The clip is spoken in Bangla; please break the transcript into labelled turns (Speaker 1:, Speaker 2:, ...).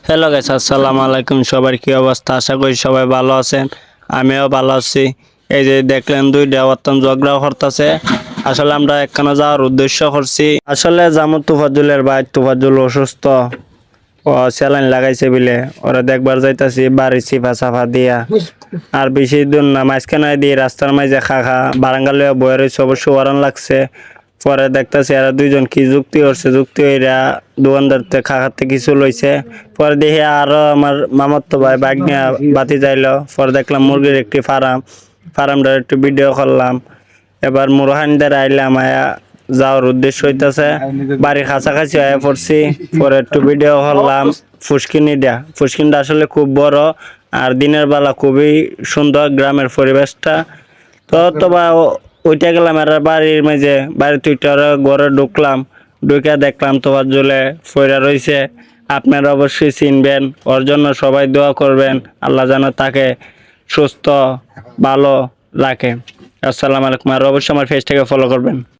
Speaker 1: হ্যালো গাইস, আসসালামু আলাইকুম। সবার কি অবস্থা? আশা করি সবাই ভালো আছেন। আমিও ভালো আছি। এই যে দেখলেন দুইটা অত্যন্ত ঝগড়া করতেছে। আসলে আমরা একখানে যাওয়ার উদ্দেশ্য করছি। আসলে জামু তুফাজুলের ভাই তুফাজুল অসুস্থ, ও স্যালাইন লাগাইছে বলে ওরা দেখবার যাইতাছি বাড়ি চিফা চাফা দিয়া। আর বেশি দূর না, মাঝখানে দিয়ে রাস্তার মাঝে খা বারাঙ্গা লইয়া বয়ে রয়েছে, অবশ্য ওরান লাগছে। পরে দেখতেছি এরা দুইজন কি যুক্তি করছে, যুক্তি এরা দোকানদার খাখাতে কিছু লইছে। পরে দেখি আরো আমার মামাতো ভাই বাইক নিয়ে বাতি যাইলো। পরে দেখলাম মুরগির একটি ফার্মটার একটু ভিডিও করলাম। এবার মুরহানদের আইলাম, আয়া যাওয়ার উদ্দেশ্য হইতেছে বাড়ির কাছাকাছি আয়া পড়ছি। পরে একটু ভিডিও করলাম ফুসকিনটা আসলে খুব বড়, আর দিনের বেলা খুবই সুন্দর গ্রামের পরিবেশটা। তো বা ওইটা গেলাম আর বাড়ির মাঝে, বাড়ি তুইটা ঘরে ঢুকলাম, ঢুকে দেখলাম তোমার জলে ফইরা রইছে। আপনারা অবশ্যই চিনবেন, ওর জন্য সবাই দোয়া করবেন, আল্লাহ যেন তাকে সুস্থ ভালো রাখে। আসসালামু আলাইকুম। আর অবশ্যই আমার পেজটাকে ফলো করবেন।